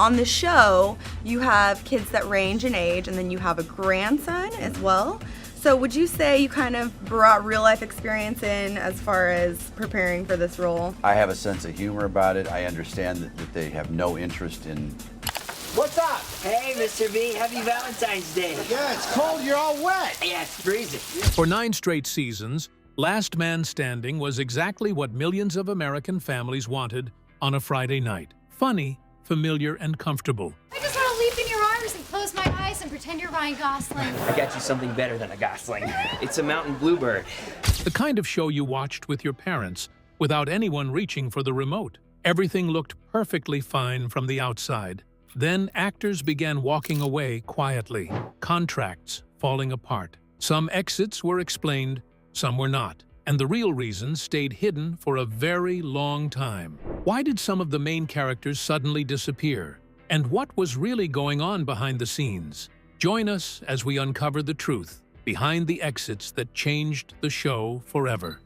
on the show, you have kids that range in age, and then you have a grandson as well. So would you say you kind of brought real life experience in as far as preparing for this role? I have a sense of humor about it. I understand that they have no interest in... What's up? Hey, Mr. V, happy Valentine's Day. Yeah, it's cold, you're all wet. Yeah, it's freezing. For 9 straight seasons, Last Man Standing was exactly what millions of American families wanted on a Friday night. Funny, familiar, and comfortable. I just want to leap in your arms and close my eyes and pretend you're Ryan Gosling. I got you something better than a Gosling. It's a mountain bluebird. The kind of show you watched with your parents without anyone reaching for the remote. Everything looked perfectly fine from the outside. Then actors began walking away quietly, contracts falling apart. Some exits were explained, some were not, and the real reasons stayed hidden for a very long time. Why did some of the main characters suddenly disappear? And what was really going on behind the scenes? Join us as we uncover the truth behind the exits that changed the show forever.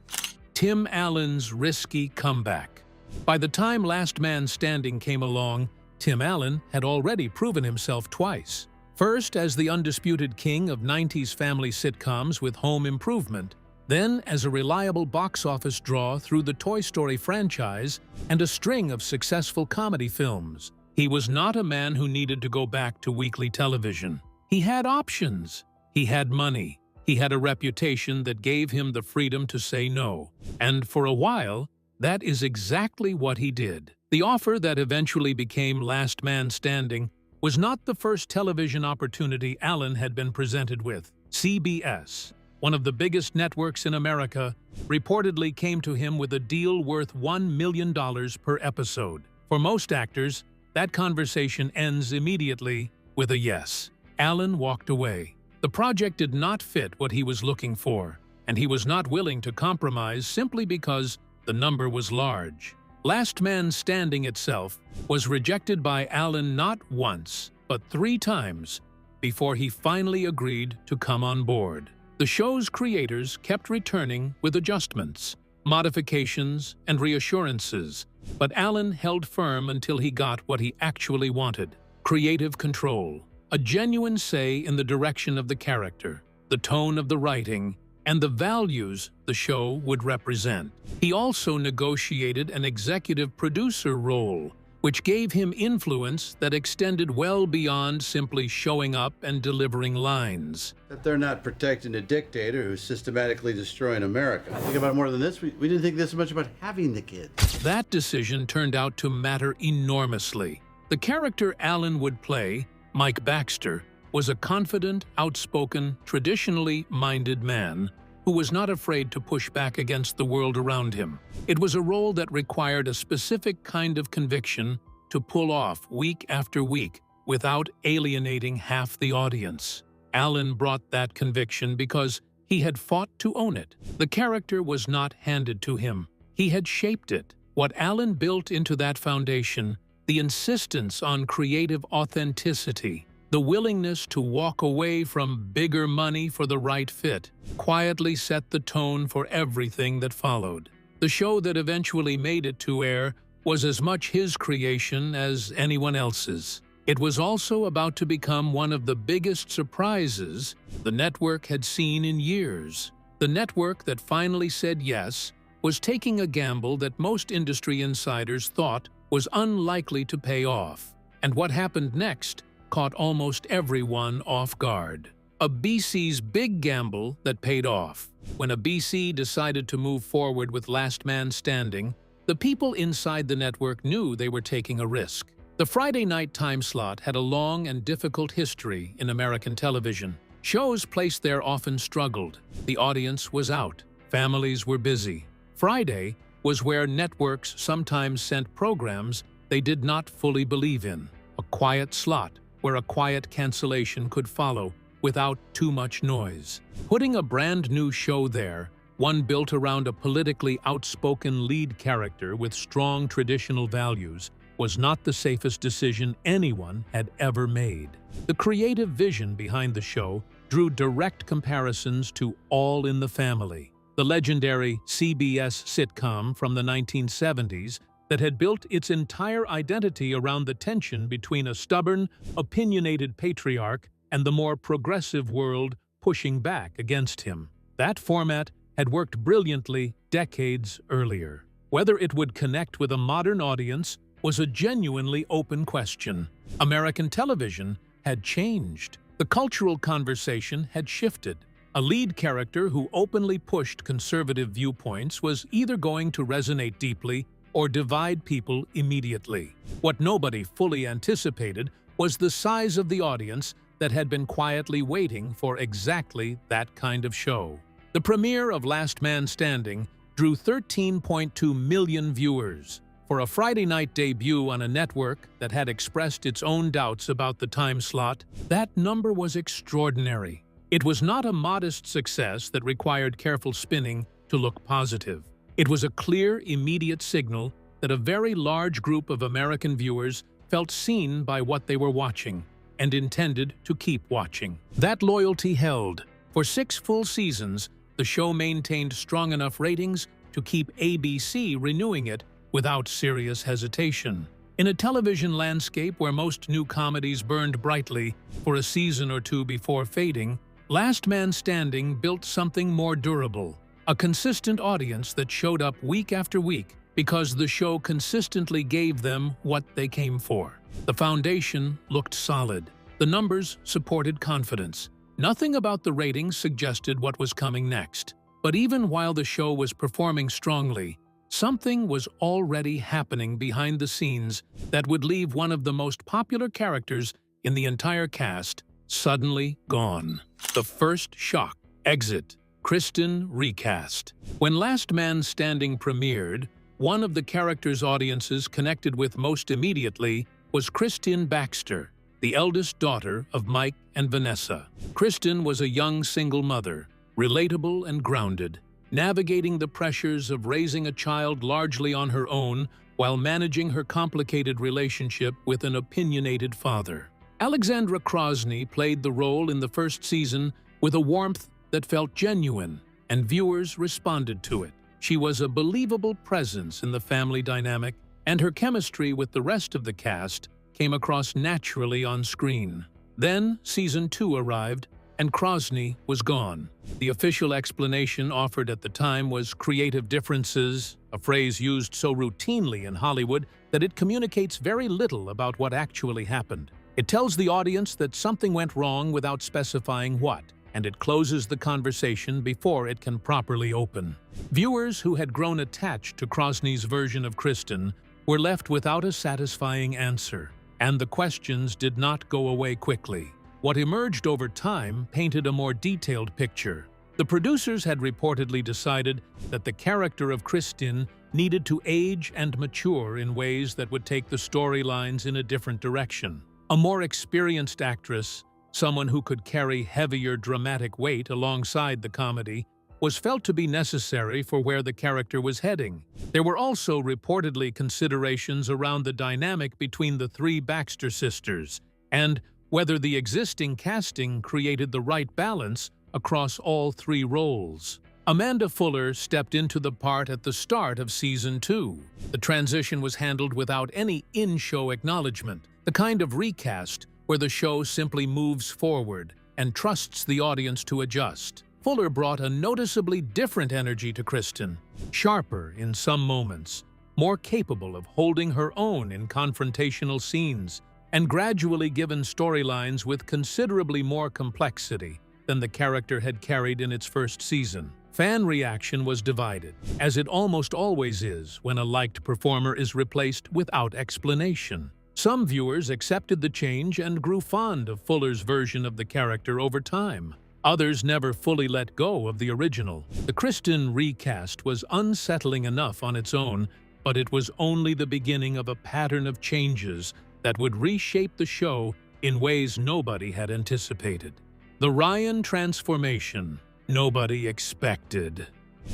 Tim Allen's risky comeback. By the time Last Man Standing came along, Tim Allen had already proven himself twice. First as the undisputed king of 90s family sitcoms with Home Improvement, then as a reliable box office draw through the Toy Story franchise and a string of successful comedy films. He was not a man who needed to go back to weekly television. He had options. He had money. He had a reputation that gave him the freedom to say no. And for a while, that is exactly what he did. The offer that eventually became Last Man Standing was not the first television opportunity Allen had been presented with. CBS, one of the biggest networks in America, reportedly came to him with a deal worth $1 million per episode. For most actors, that conversation ends immediately with a yes. Allen walked away. The project did not fit what he was looking for, and he was not willing to compromise simply because the number was large. Last Man Standing itself was rejected by Allen not once, but 3 times before he finally agreed to come on board. The show's creators kept returning with adjustments, modifications, and reassurances, but Allen held firm until he got what he actually wanted: creative control, a genuine say in the direction of the character, the tone of the writing, and the values the show would represent. He also negotiated an executive producer role, which gave him influence that extended well beyond simply showing up and delivering lines. That they're not protecting a dictator who's systematically destroying America. Think about it more than this. We didn't think this much about having the kids. That decision turned out to matter enormously. The character Allen would play, Mike Baxter, was a confident, outspoken, traditionally minded man who was not afraid to push back against the world around him. It was a role that required a specific kind of conviction to pull off week after week without alienating half the audience. Allen brought that conviction because he had fought to own it. The character was not handed to him. He had shaped it. What Allen built into that foundation, the insistence on creative authenticity, the willingness to walk away from bigger money for the right fit, quietly set the tone for everything that followed. The show that eventually made it to air was as much his creation as anyone else's. It was also about to become one of the biggest surprises the network had seen in years. The network that finally said yes was taking a gamble that most industry insiders thought was unlikely to pay off. And what happened next caught almost everyone off guard. A BC's big gamble that paid off. When a BC decided to move forward with Last Man Standing, the people inside the network knew they were taking a risk. The Friday night time slot had a long and difficult history in American television. Shows placed there often struggled. The audience was out. Families were busy. Friday was where networks sometimes sent programs they did not fully believe in. A quiet slot where a quiet cancellation could follow without too much noise. Putting a brand new show there, one built around a politically outspoken lead character with strong traditional values, was not the safest decision anyone had ever made. The creative vision behind the show drew direct comparisons to All in the Family, the legendary CBS sitcom from the 1970s that had built its entire identity around the tension between a stubborn, opinionated patriarch and the more progressive world pushing back against him. That format had worked brilliantly decades earlier. Whether it would connect with a modern audience was a genuinely open question. American television had changed. The cultural conversation had shifted. A lead character who openly pushed conservative viewpoints was either going to resonate deeply or divide people immediately. What nobody fully anticipated was the size of the audience that had been quietly waiting for exactly that kind of show. The premiere of Last Man Standing drew 13.2 million viewers. For a Friday night debut on a network that had expressed its own doubts about the time slot, that number was extraordinary. It was not a modest success that required careful spinning to look positive. It was a clear, immediate signal that a very large group of American viewers felt seen by what they were watching and intended to keep watching. That loyalty held. For 6 full seasons, the show maintained strong enough ratings to keep ABC renewing it without serious hesitation. In a television landscape where most new comedies burned brightly for a season or two before fading, Last Man Standing built something more durable. A consistent audience that showed up week after week because the show consistently gave them what they came for. The foundation looked solid. The numbers supported confidence. Nothing about the ratings suggested what was coming next. But even while the show was performing strongly, something was already happening behind the scenes that would leave one of the most popular characters in the entire cast suddenly gone. The first shock. Exit. Kristen recast. When Last Man Standing premiered, one of the characters audiences connected with most immediately was Kristen Baxter, the eldest daughter of Mike and Vanessa. Kristen was a young single mother, relatable and grounded, navigating the pressures of raising a child largely on her own while managing her complicated relationship with an opinionated father. Alexandra Krosny played the role in the first season with a warmth that felt genuine, and viewers responded to it. She was a believable presence in the family dynamic, and her chemistry with the rest of the cast came across naturally on screen. Then Season 2 arrived, and Krosny was gone. The official explanation offered at the time was creative differences, a phrase used so routinely in Hollywood that it communicates very little about what actually happened. It tells the audience that something went wrong without specifying what, and it closes the conversation before it can properly open. Viewers who had grown attached to Krosny's version of Kristen were left without a satisfying answer, and the questions did not go away quickly. What emerged over time painted a more detailed picture. The producers had reportedly decided that the character of Kristen needed to age and mature in ways that would take the storylines in a different direction. A more experienced actress, someone who could carry heavier dramatic weight alongside the comedy, was felt to be necessary for where the character was heading. There were also reportedly considerations around the dynamic between the 3 Baxter sisters, and whether the existing casting created the right balance across all 3 roles. Amanda Fuller stepped into the part at the start of Season 2. The transition was handled without any in-show acknowledgement, the kind of recast where the show simply moves forward and trusts the audience to adjust. Fuller brought a noticeably different energy to Kristen, sharper in some moments, more capable of holding her own in confrontational scenes, and gradually given storylines with considerably more complexity than the character had carried in its first season. Fan reaction was divided, as it almost always is when a liked performer is replaced without explanation. Some viewers accepted the change and grew fond of Fuller's version of the character over time. Others never fully let go of the original. The Kristen recast was unsettling enough on its own, but it was only the beginning of a pattern of changes that would reshape the show in ways nobody had anticipated. The Ryan transformation nobody expected.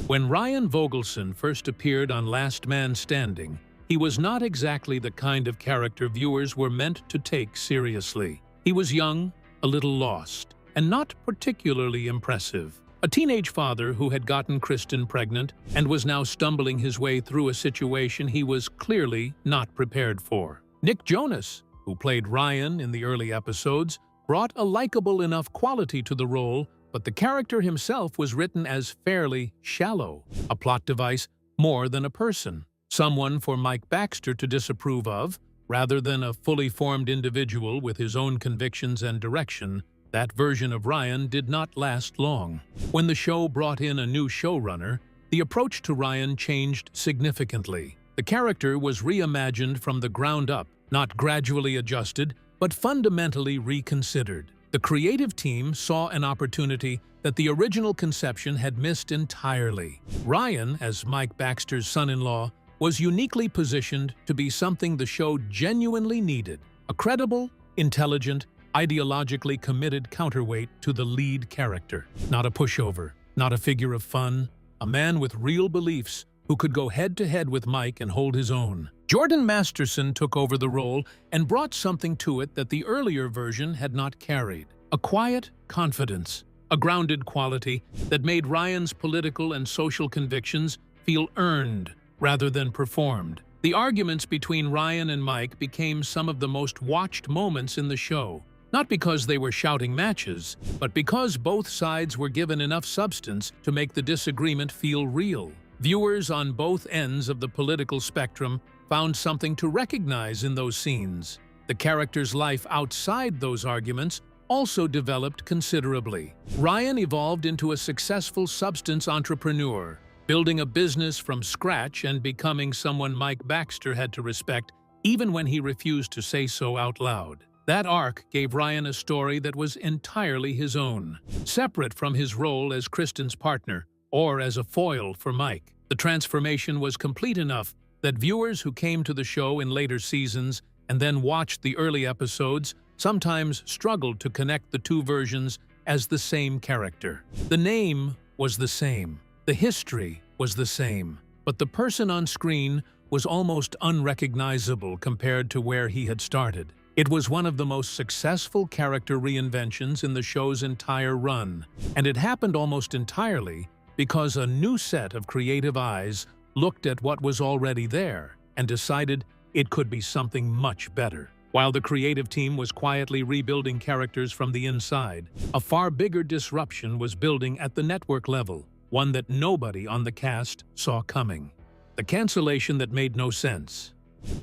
When Ryan Vogelson first appeared on Last Man Standing, he was not exactly the kind of character viewers were meant to take seriously. He was young, a little lost, and not particularly impressive. A teenage father who had gotten Kristen pregnant and was now stumbling his way through a situation he was clearly not prepared for. Nick Jonas, who played Ryan in the early episodes, brought a likable enough quality to the role, but the character himself was written as fairly shallow, a plot device more than a person, someone for Mike Baxter to disapprove of, rather than a fully formed individual with his own convictions and direction. That version of Ryan did not last long. When the show brought in a new showrunner, the approach to Ryan changed significantly. The character was reimagined from the ground up, not gradually adjusted, but fundamentally reconsidered. The creative team saw an opportunity that the original conception had missed entirely. Ryan, as Mike Baxter's son-in-law, was uniquely positioned to be something the show genuinely needed: a credible, intelligent, ideologically committed counterweight to the lead character. Not a pushover, not a figure of fun, a man with real beliefs who could go head-to-head with Mike and hold his own. Jordan Masterson took over the role and brought something to it that the earlier version had not carried: a quiet confidence, a grounded quality that made Ryan's political and social convictions feel earned rather than performed. The arguments between Ryan and Mike became some of the most watched moments in the show, not because they were shouting matches, but because both sides were given enough substance to make the disagreement feel real. Viewers on both ends of the political spectrum found something to recognize in those scenes. The character's life outside those arguments also developed considerably. Ryan evolved into a successful substance entrepreneur, building a business from scratch and becoming someone Mike Baxter had to respect, even when he refused to say so out loud. That arc gave Ryan a story that was entirely his own, separate from his role as Kristen's partner or as a foil for Mike. The transformation was complete enough that viewers who came to the show in later seasons and then watched the early episodes sometimes struggled to connect the two versions as the same character. The name was the same, the history was the same, but the person on screen was almost unrecognizable compared to where he had started. It was one of the most successful character reinventions in the show's entire run, and it happened almost entirely because a new set of creative eyes looked at what was already there and decided it could be something much better. While the creative team was quietly rebuilding characters from the inside, a far bigger disruption was building at the network level, one that nobody on the cast saw coming: the cancellation that made no sense.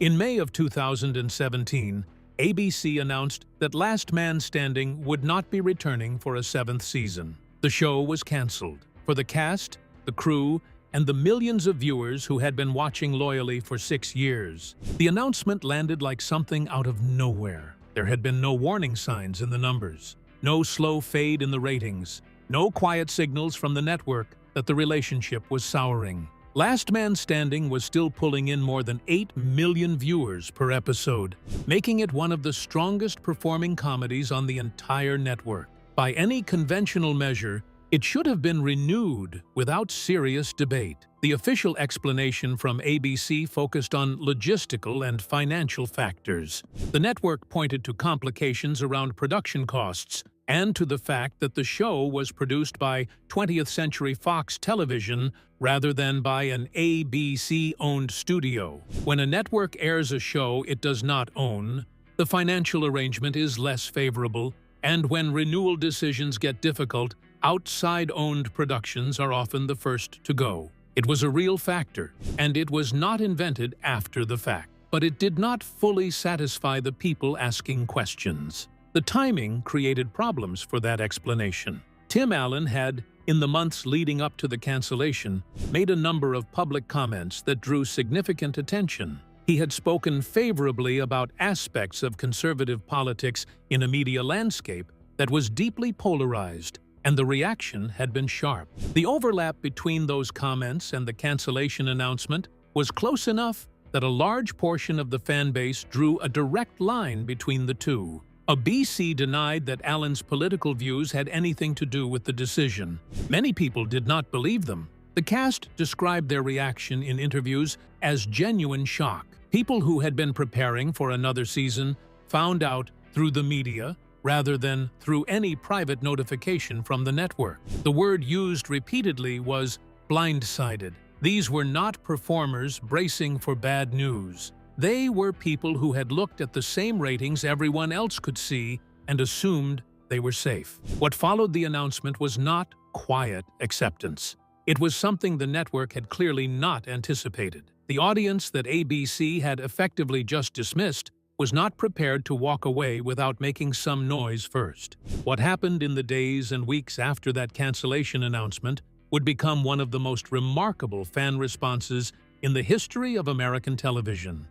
In May of 2017, ABC announced that Last Man Standing would not be returning for a 7th season. The show was canceled. For the cast, the crew, and the millions of viewers who had been watching loyally for 6 years, the announcement landed like something out of nowhere. There had been no warning signs in the numbers, no slow fade in the ratings, no quiet signals from the network that the relationship was souring. Last Man Standing was still pulling in more than 8 million viewers per episode, making it one of the strongest performing comedies on the entire network. By any conventional measure, it should have been renewed without serious debate. The official explanation from ABC focused on logistical and financial factors. The network pointed to complications around production costs and to the fact that the show was produced by 20th Century Fox Television rather than by an ABC-owned studio. When a network airs a show it does not own, the financial arrangement is less favorable, and when renewal decisions get difficult, outside-owned productions are often the first to go. It was a real factor, and it was not invented after the fact. But it did not fully satisfy the people asking questions. The timing created problems for that explanation. Tim Allen had, in the months leading up to the cancellation, made a number of public comments that drew significant attention. He had spoken favorably about aspects of conservative politics in a media landscape that was deeply polarized, and the reaction had been sharp. The overlap between those comments and the cancellation announcement was close enough that a large portion of the fan base drew a direct line between the two. ABC denied that Allen's political views had anything to do with the decision. Many people did not believe them. The cast described their reaction in interviews as genuine shock. People who had been preparing for another season found out through the media rather than through any private notification from the network. The word used repeatedly was blindsided. These were not performers bracing for bad news. They were people who had looked at the same ratings everyone else could see and assumed they were safe. What followed the announcement was not quiet acceptance. It was something the network had clearly not anticipated. The audience that ABC had effectively just dismissed was not prepared to walk away without making some noise first. What happened in the days and weeks after that cancellation announcement would become one of the most remarkable fan responses in the history of American television.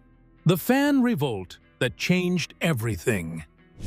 The fan revolt that changed everything.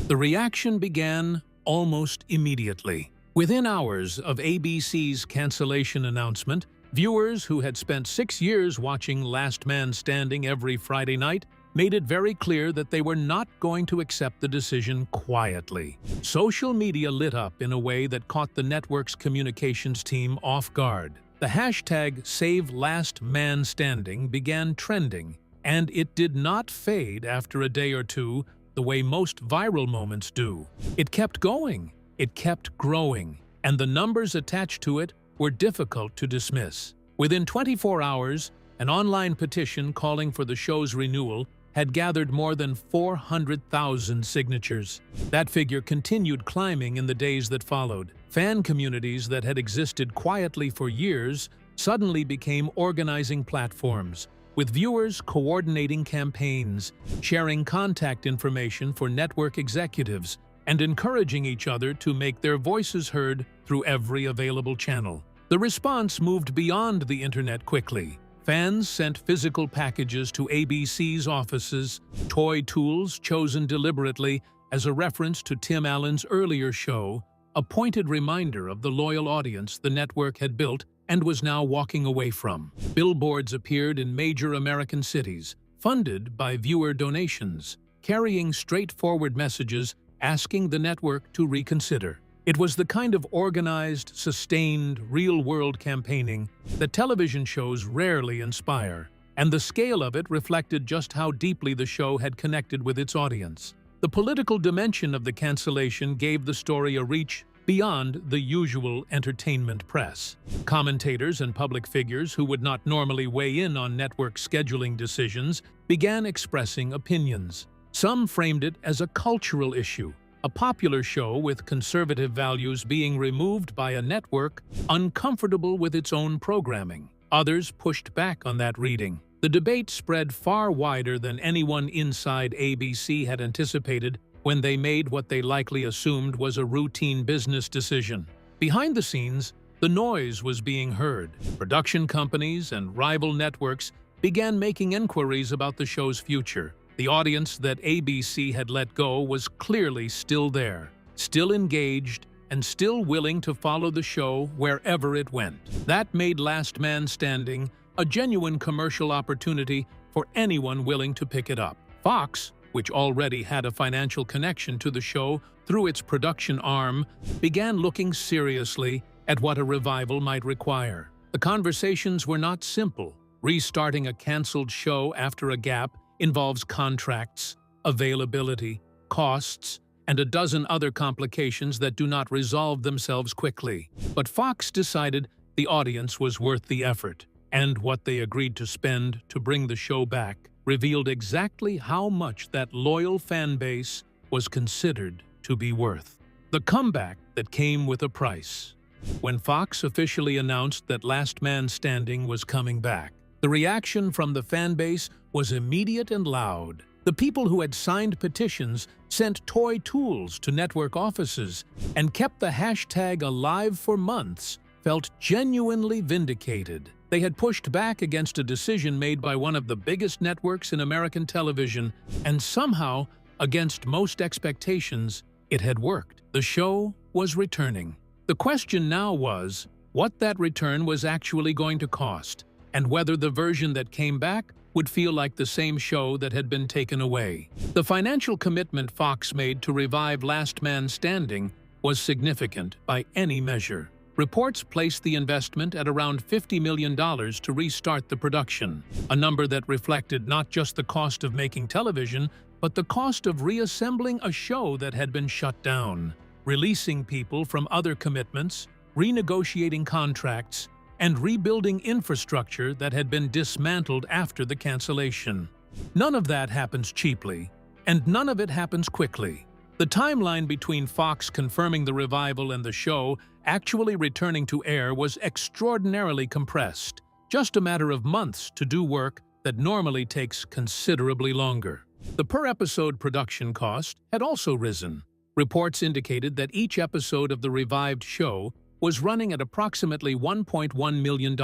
The reaction began almost immediately. Within hours of ABC's cancellation announcement, viewers who had spent 6 years watching Last Man Standing every Friday night made it very clear that they were not going to accept the decision quietly. Social media lit up in a way that caught the network's communications team off guard. The hashtag #SaveLastManStanding began trending, and it did not fade after a day or two the way most viral moments do. It kept going, it kept growing, and the numbers attached to it were difficult to dismiss. Within 24 hours, an online petition calling for the show's renewal had gathered more than 400,000 signatures. That figure continued climbing in the days that followed. Fan communities that had existed quietly for years suddenly became organizing platforms, with viewers coordinating campaigns, sharing contact information for network executives, and encouraging each other to make their voices heard through every available channel. The response moved beyond the internet quickly. Fans sent physical packages to ABC's offices, toy tools chosen deliberately as a reference to Tim Allen's earlier show, a pointed reminder of the loyal audience the network had built and was now walking away from. Billboards appeared in major American cities, funded by viewer donations, carrying straightforward messages asking the network to reconsider. It was the kind of organized, sustained, real-world campaigning that television shows rarely inspire, and the scale of it reflected just how deeply the show had connected with its audience. The political dimension of the cancellation gave the story a reach beyond the usual entertainment press. Commentators and public figures who would not normally weigh in on network scheduling decisions began expressing opinions. Some framed it as a cultural issue, a popular show with conservative values being removed by a network uncomfortable with its own programming. Others pushed back on that reading. The debate spread far wider than anyone inside ABC had anticipated when they made what they likely assumed was a routine business decision. Behind the scenes, the noise was being heard. Production companies and rival networks began making inquiries about the show's future. The audience that ABC had let go was clearly still there, still engaged, and still willing to follow the show wherever it went. That made Last Man Standing a genuine commercial opportunity for anyone willing to pick it up. Fox, which already had a financial connection to the show through its production arm, began looking seriously at what a revival might require. The conversations were not simple. Restarting a canceled show after a gap involves contracts, availability, costs, and a dozen other complications that do not resolve themselves quickly. But Fox decided the audience was worth the effort, and what they agreed to spend to bring the show back revealed exactly how much that loyal fan base was considered to be worth. The comeback that came with a price. When Fox officially announced that Last Man Standing was coming back, the reaction from the fan base was immediate and loud. The people who had signed petitions sent toy tools to network offices and kept the hashtag alive for months felt genuinely vindicated. They had pushed back against a decision made by one of the biggest networks in American television, and somehow, against most expectations, it had worked. The show was returning. The question now was what that return was actually going to cost, and whether the version that came back would feel like the same show that had been taken away. The financial commitment Fox made to revive Last Man Standing was significant by any measure. Reports placed the investment at around $50 million to restart the production, a number that reflected not just the cost of making television, but the cost of reassembling a show that had been shut down, releasing people from other commitments, renegotiating contracts, and rebuilding infrastructure that had been dismantled after the cancellation. None of that happens cheaply, and none of it happens quickly. The timeline between Fox confirming the revival and the show actually returning to air was extraordinarily compressed, just a matter of months to do work that normally takes considerably longer. The per-episode production cost had also risen. Reports indicated that each episode of the revived show was running at approximately $1.1 million,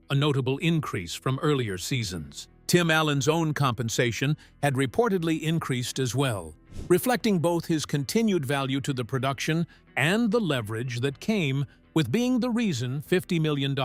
a notable increase from earlier seasons. Tim Allen's own compensation had reportedly increased as well, reflecting both his continued value to the production and the leverage that came with being the reason $50 million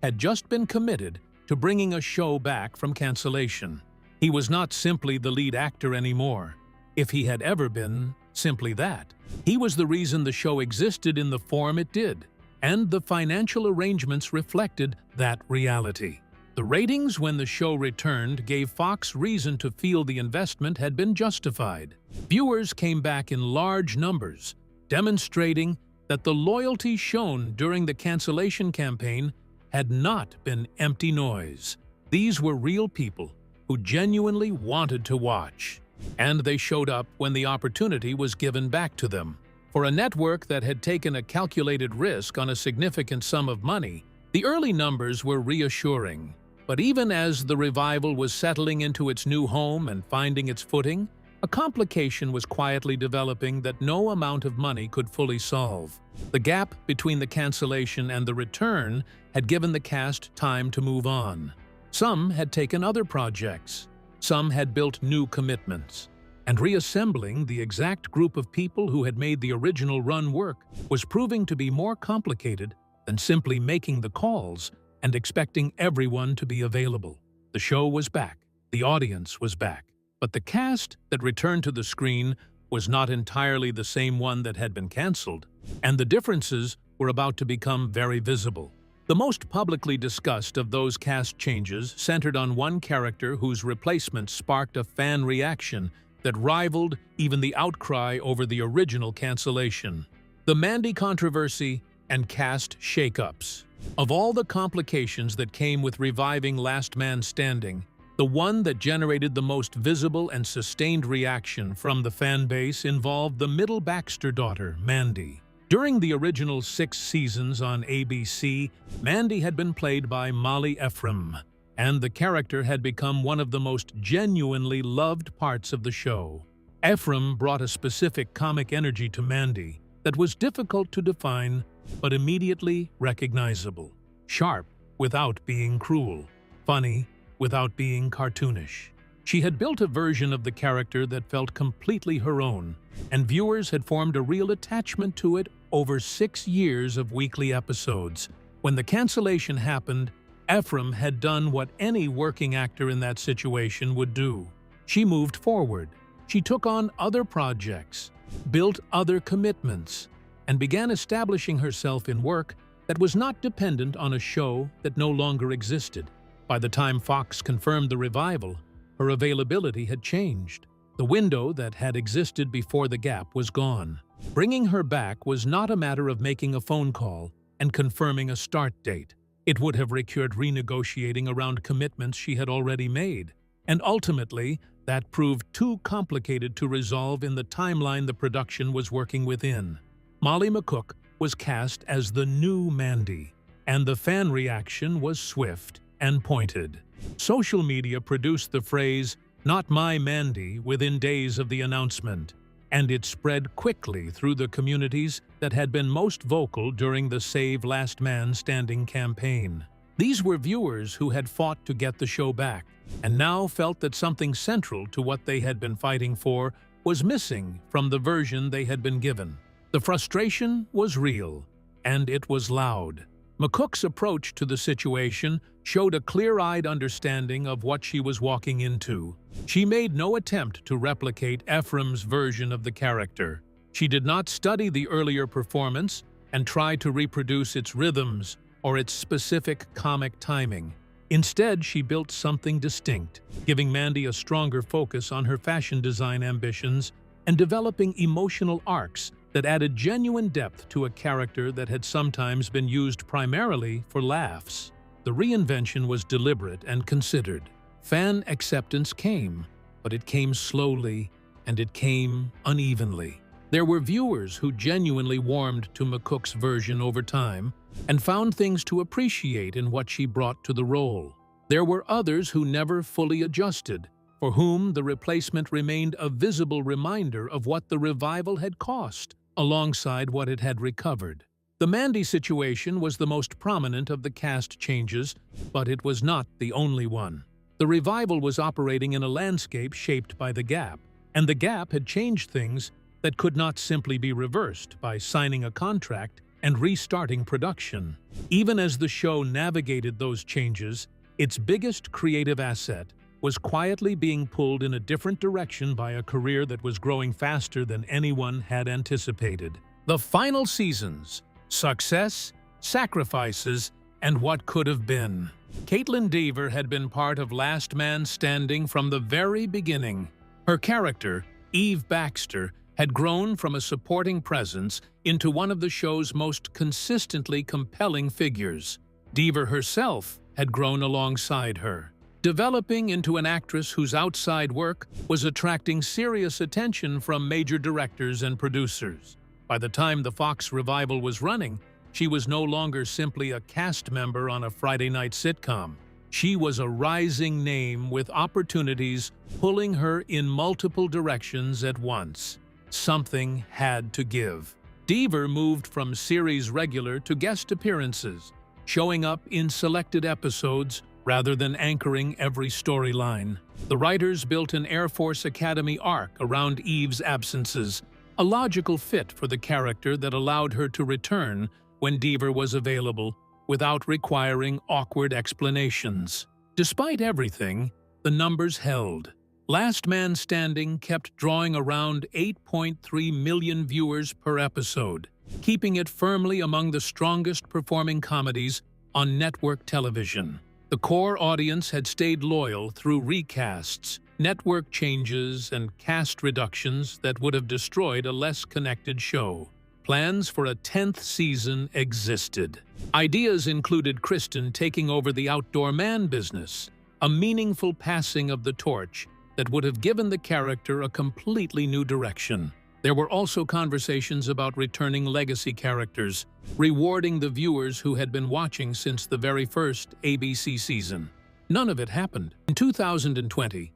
had just been committed to bringing a show back from cancellation. He was not simply the lead actor anymore, if he had ever been simply that. He was the reason the show existed in the form it did, and the financial arrangements reflected that reality. The ratings when the show returned gave Fox reason to feel the investment had been justified. Viewers came back in large numbers, demonstrating that the loyalty shown during the cancellation campaign had not been empty noise. These were real people who genuinely wanted to watch, and they showed up when the opportunity was given back to them. For a network that had taken a calculated risk on a significant sum of money, the early numbers were reassuring. But even as the revival was settling into its new home and finding its footing, a complication was quietly developing that no amount of money could fully solve. The gap between the cancellation and the return had given the cast time to move on. Some had taken other projects. Some had built new commitments. And reassembling the exact group of people who had made the original run work was proving to be more complicated than simply making the calls and expecting everyone to be available. The show was back. The audience was back. But the cast that returned to the screen was not entirely the same one that had been canceled, and the differences were about to become very visible. The most publicly discussed of those cast changes centered on one character whose replacement sparked a fan reaction that rivaled even the outcry over the original cancellation: the Mandy controversy and cast shakeups. Of all the complications that came with reviving Last Man Standing, the one that generated the most visible and sustained reaction from the fan base involved the middle Baxter daughter, Mandy. During the original 6 seasons on ABC, Mandy had been played by Molly Ephraim, and the character had become one of the most genuinely loved parts of the show. Ephraim brought a specific comic energy to Mandy that was difficult to define but immediately recognizable. Sharp without being cruel, funny without being cartoonish. She had built a version of the character that felt completely her own, and viewers had formed a real attachment to it over 6 years of weekly episodes. When the cancellation happened, Ephraim had done what any working actor in that situation would do. She moved forward. She took on other projects, built other commitments, and began establishing herself in work that was not dependent on a show that no longer existed. By the time Fox confirmed the revival, her availability had changed. The window that had existed before the gap was gone. Bringing her back was not a matter of making a phone call and confirming a start date. It would have required renegotiating around commitments she had already made, and ultimately, that proved too complicated to resolve in the timeline the production was working within. Molly McCook was cast as the new Mandy, and the fan reaction was swift and pointed. Social media produced the phrase, "Not my Mandy," within days of the announcement, and it spread quickly through the communities that had been most vocal during the Save Last Man Standing campaign. These were viewers who had fought to get the show back, and now felt that something central to what they had been fighting for was missing from the version they had been given. The frustration was real, and it was loud. McCook's approach to the situation showed a clear-eyed understanding of what she was walking into. She made no attempt to replicate Ephraim's version of the character. She did not study the earlier performance and try to reproduce its rhythms or its specific comic timing. Instead, she built something distinct, giving Mandy a stronger focus on her fashion design ambitions and developing emotional arcs that added genuine depth to a character that had sometimes been used primarily for laughs. The reinvention was deliberate and considered. Fan acceptance came, but it came slowly and it came unevenly. There were viewers who genuinely warmed to McCook's version over time and found things to appreciate in what she brought to the role. There were others who never fully adjusted, for whom the replacement remained a visible reminder of what the revival had cost, alongside what it had recovered. The Mandy situation was the most prominent of the cast changes, but it was not the only one. The revival was operating in a landscape shaped by the gap, and the gap had changed things that could not simply be reversed by signing a contract and restarting production. Even as the show navigated those changes, its biggest creative asset was quietly being pulled in a different direction by a career that was growing faster than anyone had anticipated. The final seasons, success, sacrifices, and what could have been. Caitlin Dever had been part of Last Man Standing from the very beginning. Her character, Eve Baxter, had grown from a supporting presence into one of the show's most consistently compelling figures. Dever herself had grown alongside her, developing into an actress whose outside work was attracting serious attention from major directors and producers. By the time the Fox revival was running, she was no longer simply a cast member on a Friday night sitcom. She was a rising name with opportunities pulling her in multiple directions at once. Something had to give. Dever moved from series regular to guest appearances, showing up in selected episodes rather than anchoring every storyline. The writers built an Air Force Academy arc around Eve's absences, a logical fit for the character that allowed her to return when Dever was available without requiring awkward explanations. Despite everything, the numbers held. Last Man Standing kept drawing around 8.3 million viewers per episode, keeping it firmly among the strongest performing comedies on network television. The core audience had stayed loyal through recasts, network changes, and cast reductions that would have destroyed a less connected show. Plans for a 10th season existed. Ideas included Kristen taking over the outdoor man business, a meaningful passing of the torch that would have given the character a completely new direction. There were also conversations about returning legacy characters, rewarding the viewers who had been watching since the very first ABC season. None of it happened. In 2020,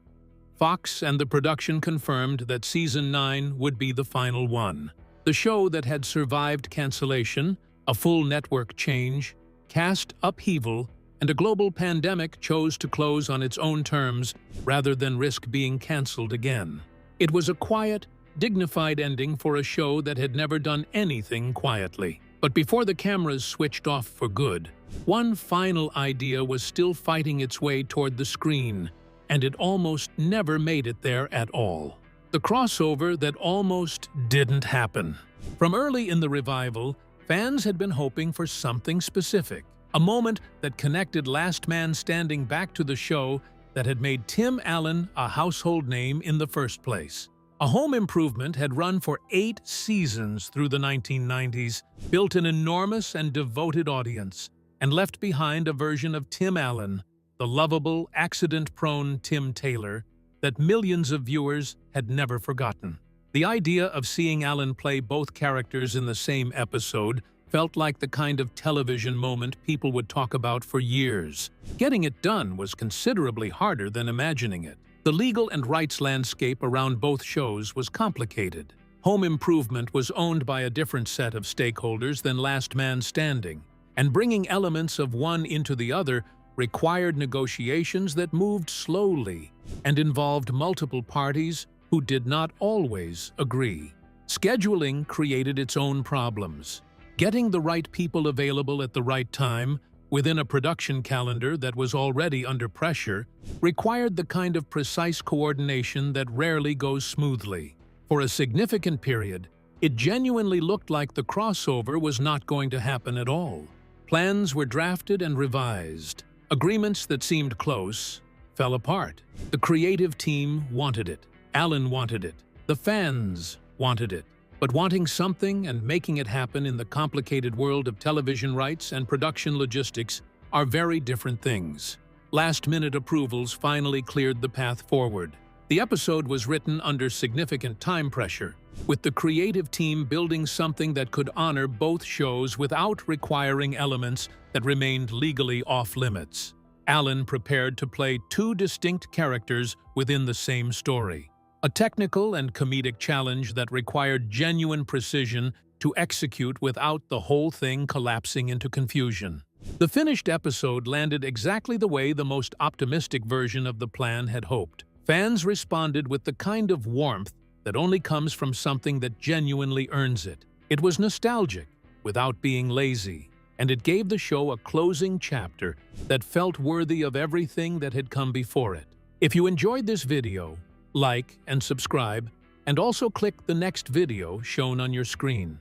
Fox and the production confirmed that Season 9 would be the final one. The show that had survived cancellation, a full network change, cast upheaval, and a global pandemic chose to close on its own terms rather than risk being cancelled again. It was a quiet, dignified ending for a show that had never done anything quietly. But before the cameras switched off for good, one final idea was still fighting its way toward the screen, and it almost never made it there at all. The crossover that almost didn't happen. From early in the revival, fans had been hoping for something specific, a moment that connected Last Man Standing back to the show that had made Tim Allen a household name in the first place. A Home Improvement had run for 8 seasons through the 1990s, built an enormous and devoted audience, and left behind a version of Tim Allen, the lovable, accident-prone Tim Taylor, that millions of viewers had never forgotten. The idea of seeing Allen play both characters in the same episode felt like the kind of television moment people would talk about for years. Getting it done was considerably harder than imagining it. The legal and rights landscape around both shows was complicated. Home Improvement was owned by a different set of stakeholders than Last Man Standing, and bringing elements of one into the other required negotiations that moved slowly and involved multiple parties who did not always agree. Scheduling created its own problems. Getting the right people available at the right time, within a production calendar that was already under pressure, required the kind of precise coordination that rarely goes smoothly. For a significant period, it genuinely looked like the crossover was not going to happen at all. Plans were drafted and revised, Agreements that seemed close fell apart. The creative team wanted it. Alan wanted it. The fans wanted it. But wanting something and making it happen in the complicated world of television rights and production logistics are very different things. Last-minute approvals finally cleared the path forward. The episode was written under significant time pressure, with the creative team building something that could honor both shows without requiring elements that remained legally off-limits. Alan prepared to play two distinct characters within the same story, a technical and comedic challenge that required genuine precision to execute without the whole thing collapsing into confusion. The finished episode landed exactly the way the most optimistic version of the plan had hoped. Fans responded with the kind of warmth that only comes from something that genuinely earns it. It was nostalgic, without being lazy, and it gave the show a closing chapter that felt worthy of everything that had come before it. If you enjoyed this video, like and subscribe, and also click the next video shown on your screen.